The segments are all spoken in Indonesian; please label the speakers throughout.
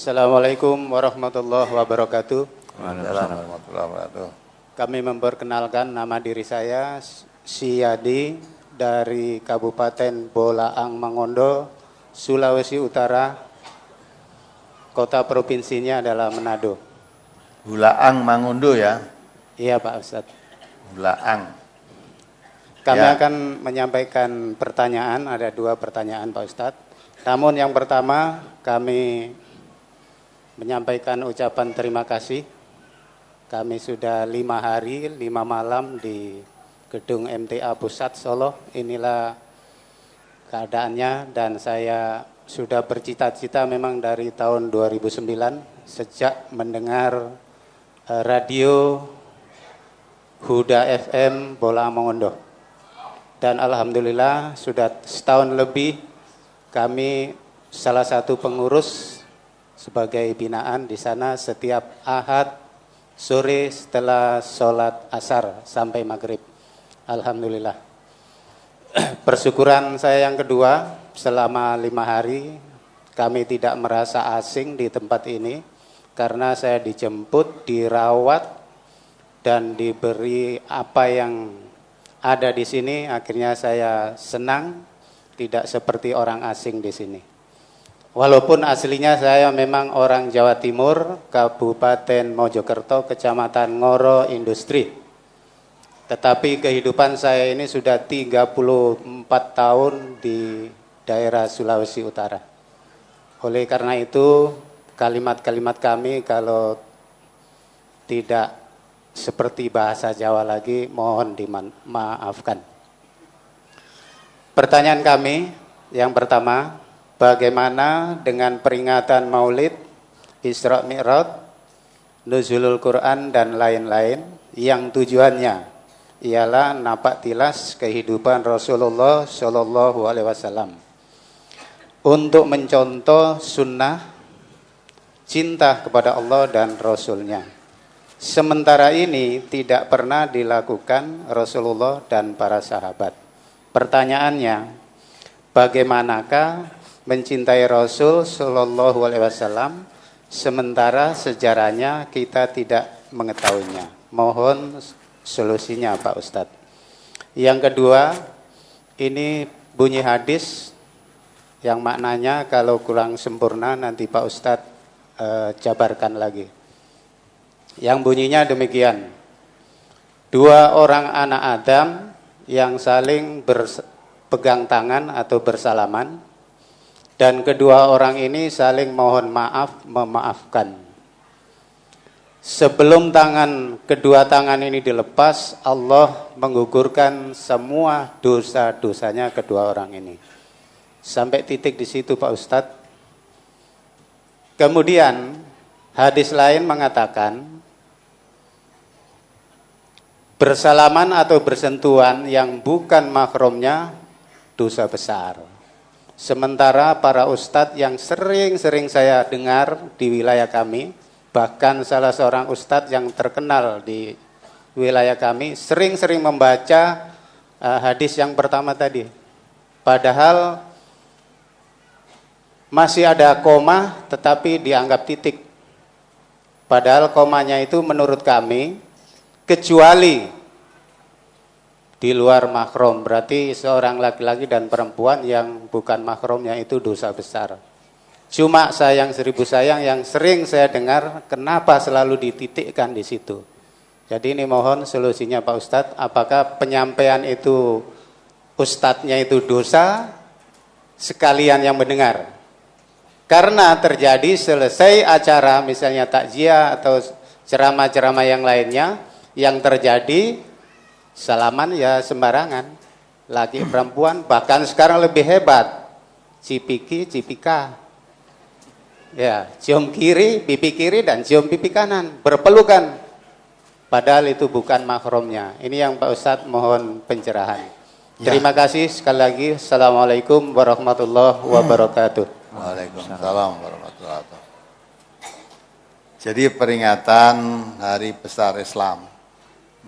Speaker 1: Assalamualaikum warahmatullahi wabarakatuh.
Speaker 2: Waalaikumsalam warahmatullahi wabarakatuh.
Speaker 1: Kami memperkenalkan nama diri saya Siyadi dari Kabupaten Bolaang Mangondo, Sulawesi Utara. Kota provinsinya adalah Manado.
Speaker 2: Bolaang Mangondo ya?
Speaker 1: Iya Pak Ustadz.
Speaker 2: Bolaang.
Speaker 1: Kami
Speaker 2: Ya.
Speaker 1: akan menyampaikan pertanyaan, ada 2 pertanyaan Pak Ustadz. Namun yang pertama kami menyampaikan ucapan terima kasih. Kami sudah 5 hari, 5 malam di gedung MTA Pusat Solo. Inilah keadaannya dan saya sudah bercita-cita memang dari tahun 2009 sejak mendengar radio Huda FM Bolaang Mangondo. Dan alhamdulillah sudah setahun lebih kami salah satu pengurus sebagai binaan di sana setiap Ahad sore setelah sholat asar sampai maghrib. Alhamdulillah. Persyukuran saya yang kedua, selama 5 hari kami tidak merasa asing di tempat ini karena saya dijemput, dirawat dan diberi apa yang ada di sini. Akhirnya saya senang, tidak seperti orang asing di sini. Walaupun aslinya saya memang orang Jawa Timur, Kabupaten Mojokerto, Kecamatan Ngoro Industri. Tetapi kehidupan saya ini sudah 34 tahun di daerah Sulawesi Utara. Oleh karena itu, kalimat-kalimat kami kalau tidak seperti bahasa Jawa lagi, mohon dimaafkan. Pertanyaan kami yang pertama, bagaimana dengan peringatan Maulid, Isra Mi'raj, Nuzulul Quran dan lain-lain yang tujuannya ialah napak tilas kehidupan Rasulullah Shallallahu Alaihi Wasallam untuk mencontoh sunnah cinta kepada Allah dan Rasulnya. Sementara ini tidak pernah dilakukan Rasulullah dan para sahabat. Pertanyaannya, bagaimanakah mencintai Rasul Shallallahu Alaihi Wasallam sementara sejarahnya kita tidak mengetahuinya? Mohon solusinya Pak Ustadz. Yang kedua, ini bunyi hadis yang maknanya kalau kurang sempurna nanti Pak Ustadz jabarkan lagi. Yang bunyinya demikian: 2 orang anak Adam yang saling berpegang tangan atau bersalaman, dan kedua orang ini saling mohon maaf, memaafkan. Sebelum kedua tangan ini dilepas, Allah menggugurkan semua dosa-dosanya kedua orang ini. Sampai titik di situ Pak Ustadz. Kemudian hadis lain mengatakan bersalaman atau bersentuhan yang bukan mahramnya dosa besar. Sementara para ustadz yang sering-sering saya dengar di wilayah kami, bahkan salah seorang ustadz yang terkenal di wilayah kami, sering-sering membaca hadis yang pertama tadi. Padahal masih ada koma tetapi dianggap titik. Padahal komanya itu menurut kami kecuali di luar mahram, berarti seorang laki-laki dan perempuan yang bukan mahramnya itu dosa besar. Cuma sayang 1000 sayang yang sering saya dengar, kenapa selalu dititikkan di situ. Jadi ini mohon solusinya Pak Ustadz, apakah penyampaian itu ustadznya itu dosa sekalian yang mendengar? Karena terjadi selesai acara misalnya takziah atau ceramah-ceramah yang lainnya, yang terjadi salaman ya sembarangan, laki perempuan, bahkan sekarang lebih hebat, cipiki, cipika, ya cium kiri, pipi kiri dan cium pipi kanan, berpelukan, padahal itu bukan mahramnya. Ini yang Pak Ustadz mohon pencerahan. Ya. Terima kasih sekali lagi. Assalamualaikum warahmatullahi wabarakatuh.
Speaker 2: Waalaikumsalam warahmatullahi wabarakatuh. Jadi peringatan Hari Besar Islam,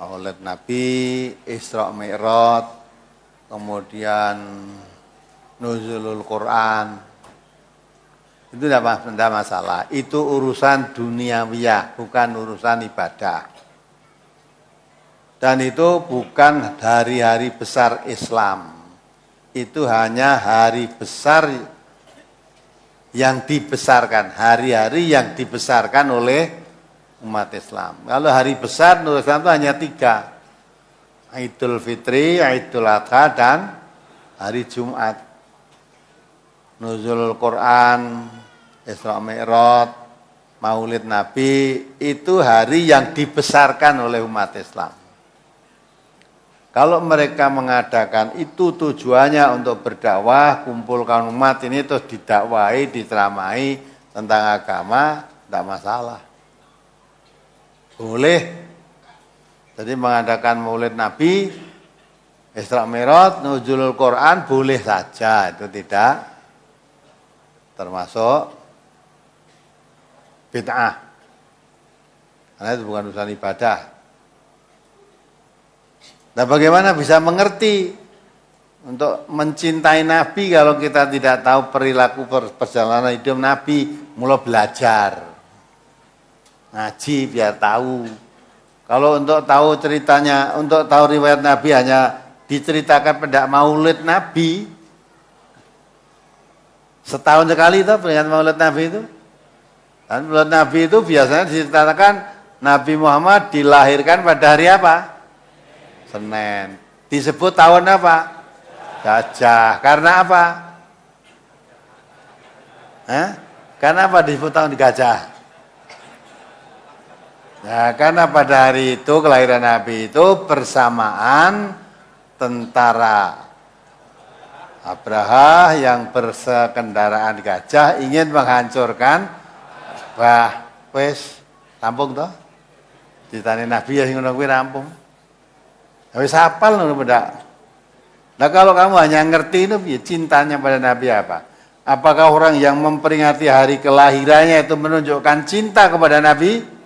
Speaker 2: Maulid Nabi, Isra Mi'raj, kemudian Nuzulul Quran, Itu tidak masalah. Itu urusan duniawiyah, bukan urusan ibadah. Dan itu bukan hari-hari besar Islam. Itu hanya hari besar yang dibesarkan. Hari-hari yang dibesarkan oleh umat Islam. Kalau hari besar menurut Islam itu hanya 3. Idul Fitri, Idul Adha, dan hari Jumat. Nuzulul Quran, Isra Mi'raj, Maulid Nabi, itu hari yang dibesarkan oleh umat Islam. Kalau mereka mengadakan itu tujuannya untuk berdakwah, kumpulkan umat ini terus didakwai, diceramai tentang agama, tidak masalah. Boleh. Jadi mengadakan Maulid Nabi, Isra Mi'raj, Nuzulul Quran boleh saja, itu tidak termasuk bid'ah. Karena itu bukan urusan ibadah. Nah, bagaimana bisa mengerti untuk mencintai Nabi kalau kita tidak tahu perilaku perjalanan hidup Nabi? Mulai belajar. Ngaji biar tahu. Kalau untuk tahu ceritanya, untuk tahu riwayat Nabi hanya diceritakan pada Maulid Nabi, setahun sekali itu peringatan Maulid Nabi itu. Dan Maulid Nabi itu biasanya diceritakan Nabi Muhammad dilahirkan pada hari apa? Senin. Disebut tahun apa? Gajah. Karena apa? Karena apa disebut tahun gajah? Nah, karena pada hari itu kelahiran Nabi itu bersamaan tentara Abraha yang bersekendaraan gajah ingin menghancurkan wis rampung toh. Ditane Nabi ya sing ngono kuwi rampung. Wis hafal ngono beda. Nah, kalau kamu hanya ngerti itu ya cintanya pada Nabi apa? Apakah orang yang memperingati hari kelahirannya itu menunjukkan cinta kepada Nabi?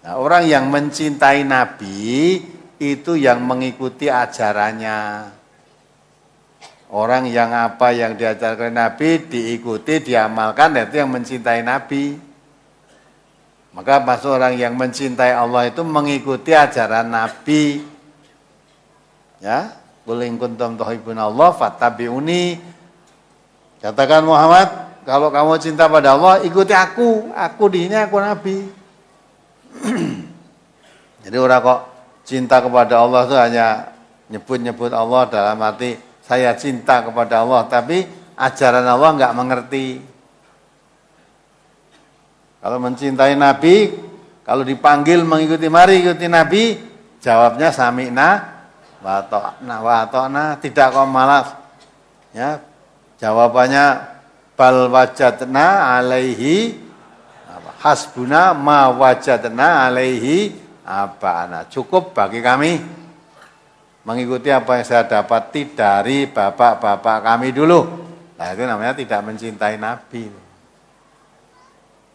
Speaker 2: Nah, orang yang mencintai Nabi itu yang mengikuti ajarannya. Orang yang apa yang diajarkan Nabi diikuti, diamalkan, itu yang mencintai Nabi. Maka masuk orang yang mencintai Allah itu mengikuti ajaran Nabi. Ya, qul in kuntum tuhibbuna Allah fattabi'uni. Katakan Muhammad, kalau kamu cinta pada Allah, ikuti aku. Aku di sini aku Nabi. Jadi orang kok cinta kepada Allah itu hanya nyebut-nyebut Allah dalam arti saya cinta kepada Allah, tapi ajaran Allah enggak mengerti. Kalau mencintai Nabi, kalau dipanggil mengikuti mari ikuti Nabi, jawabnya sami'na wa ta'na, tidak kok malas. Ya, jawabannya bal wajadna alaihi hasbuna ma wajadna alaihi abana. Cukup bagi kami mengikuti apa yang saya dapati dari bapak-bapak kami dulu. Nah, itu namanya tidak mencintai Nabi.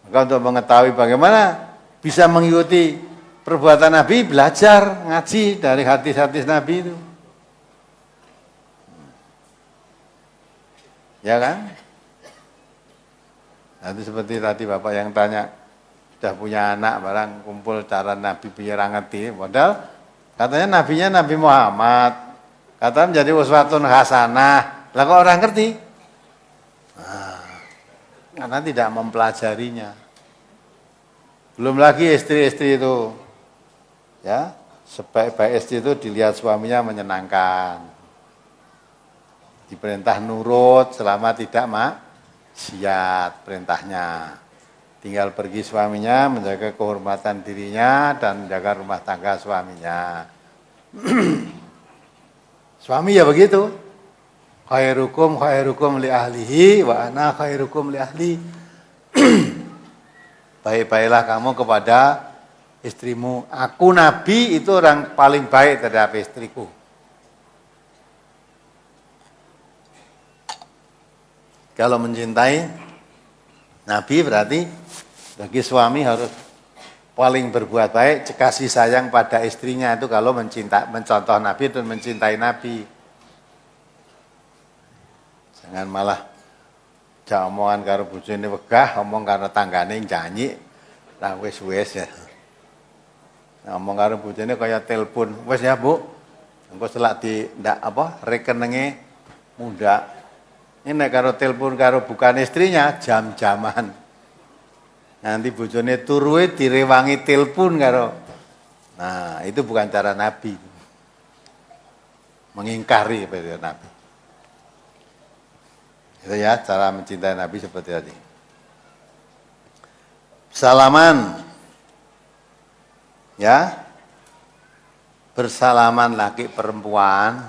Speaker 2: Maka untuk mengetahui bagaimana bisa mengikuti perbuatan Nabi, belajar ngaji dari hadis-hadis Nabi itu. Ya kan? Nanti seperti tadi Bapak yang tanya, sudah punya anak barang kumpul cara Nabi biar ngerti. Padahal katanya nabinya Nabi Muhammad. Katanya menjadi uswatun hasanah. Lah kok orang ngerti? Nah, karena tidak mempelajarinya. Belum lagi istri-istri itu. Ya, sebaik-baik istri itu dilihat suaminya menyenangkan. Diperintah nurut selama tidak maksiat perintahnya. Tinggal pergi suaminya, menjaga kehormatan dirinya dan menjaga rumah tangga suaminya. Suami ya begitu. Khairukum li ahlihi wa ana khairukum li ahli. Baik-baiklah kamu kepada istrimu. Aku Nabi itu orang paling baik terhadap istriku. Kalau mencintai Nabi berarti bagi suami harus paling berbuat baik, kasih sayang pada istrinya itu kalau mencontoh Nabi dan mencintai Nabi. Jangan malah Jak omongan karo bojone wegah, omong karo tanggane nyanyi. Lah wis ya. Ngomong karo bojone kaya telepon. Wis ya, Bu. Engko selak di ndak rekenenge muda. Ini nek karo telepon karo bukan istrinya jam-jaman. Nanti bojone turuwe direwangi telepon karo. Nah, itu bukan cara Nabi. Mengingkari pada Nabi. Itu ya cara mencintai Nabi seperti tadi. Salaman. Ya. Bersalaman laki perempuan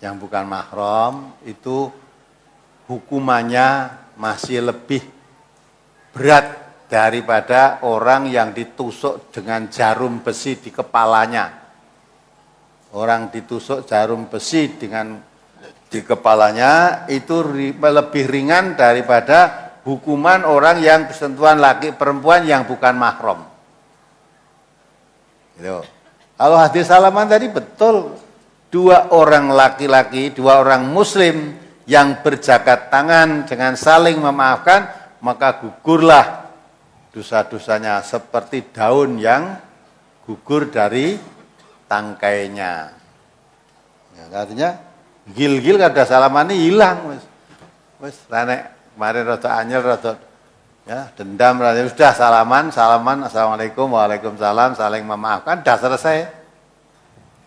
Speaker 2: yang bukan mahram itu hukumannya masih lebih berat daripada orang yang ditusuk dengan jarum besi di kepalanya. Orang ditusuk jarum besi di kepalanya itu lebih ringan daripada hukuman orang yang bersentuhan laki perempuan yang bukan mahram. Gitu. Kalau hadis salaman tadi betul, dua orang laki-laki, dua orang muslim yang berjabat tangan dengan saling memaafkan, maka gugurlah dosa-dosanya seperti daun yang gugur dari tangkainya. Ya, artinya gil-gil kada salaman ini hilang. Wis nek kemarin rada anyel rada ya dendam sudah salaman assalamualaikum waalaikumsalam saling memaafkan dah selesai.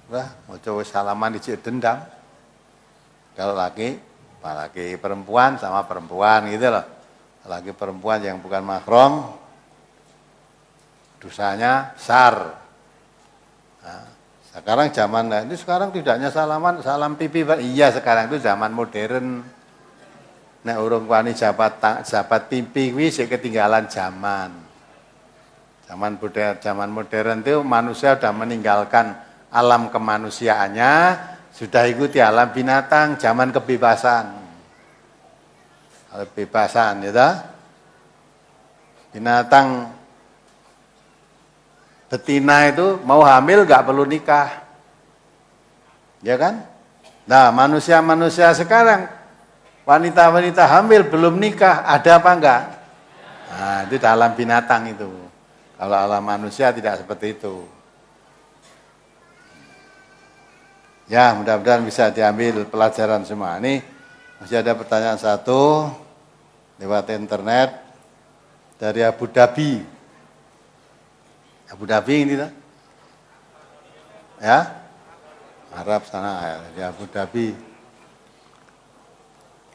Speaker 2: Udah mau coba salaman dicek dendam. Kalau laki perempuan sama perempuan gitu loh. Laki perempuan yang bukan mahram dosanya besar. Nah, sekarang zaman ini sekarang tidaknya salaman, salam pipi. Iya sekarang itu zaman modern. Nek urung wani jabat pipi kuwi sik ketinggalan zaman. Zaman modern itu manusia sudah meninggalkan alam kemanusiaannya, sudah ikuti alam binatang, zaman kebebasan. Kebebasan ya toh? Binatang betina itu mau hamil nggak perlu nikah. Ya kan? Nah, manusia-manusia sekarang wanita-wanita hamil belum nikah, ada apa enggak? Nah, itu dalam binatang itu. Kalau alam manusia tidak seperti itu. Ya, mudah-mudahan bisa diambil pelajaran semua. Ini masih ada pertanyaan satu lewat internet dari Abu Dhabi. Abu Dhabi ini tuh. Ya. Arab sana ya, dari Abu Dhabi.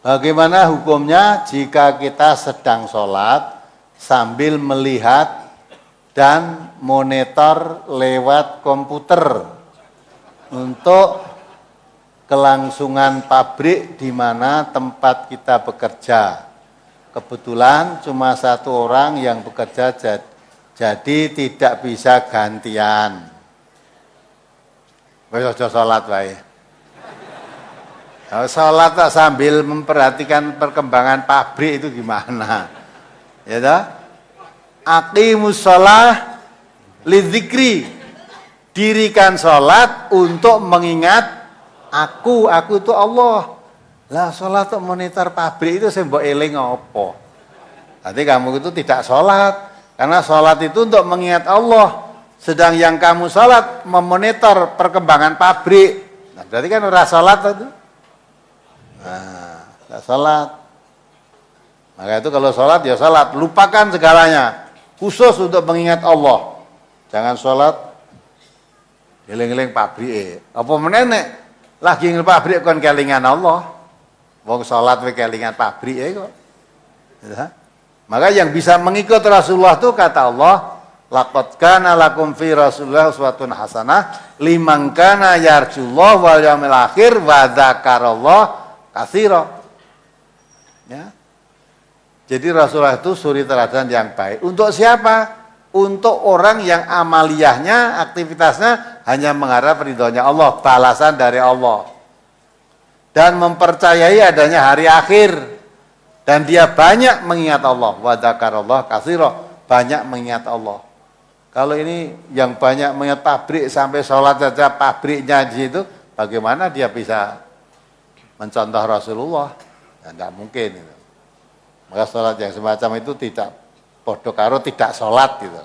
Speaker 2: Bagaimana hukumnya jika kita sedang sholat sambil melihat dan monitor lewat komputer untuk kelangsungan pabrik di mana tempat kita bekerja. Kebetulan cuma satu orang yang bekerja jadi tidak bisa gantian. Wis aja sholat wae. Kalau sholat tak sambil memperhatikan perkembangan pabrik itu gimana? Ya toh? Aqimus shalah lidzikri. Dirikan sholat untuk mengingat aku itu Allah. Lah sholat untuk monitor pabrik itu saya mbok eling apa? Nanti kamu itu tidak sholat. Karena sholat itu untuk mengingat Allah. Sedang yang kamu sholat memonitor perkembangan pabrik. Nah, berarti kan ora sholat itu. Nah, tidak sholat. Maka itu kalau sholat ya sholat. Lupakan segalanya. Khusus untuk mengingat Allah. Jangan sholat eling-eling pabrik. Apa menenek lagi ngel pabrik kon kelingan Allah. Wong sholat we kelingan pabrik kok. Ya. Maka yang bisa mengikut Rasulullah itu kata Allah, laqad kana lakum fi Rasulillah uswatun hasanah liman kana yarjullah wal yaumil akhir wa dzakarallah katsira. Ya. Jadi Rasulullah itu suri teladan yang baik. Untuk siapa? Untuk orang yang amaliyahnya, aktivitasnya hanya mengharap ridhonya Allah, balasan dari Allah. Dan mempercayai adanya hari akhir. Dan dia banyak mengingat Allah. Wa dzakarallah katsira, banyak mengingat Allah. Kalau ini yang banyak mengingat pabrik sampai sholat saja pabriknya di situ, bagaimana dia bisa mencontoh Rasulullah? Nah, tidak mungkin. Gitu. Maka sholat yang semacam itu tidak podo karo tidak sholat gitu.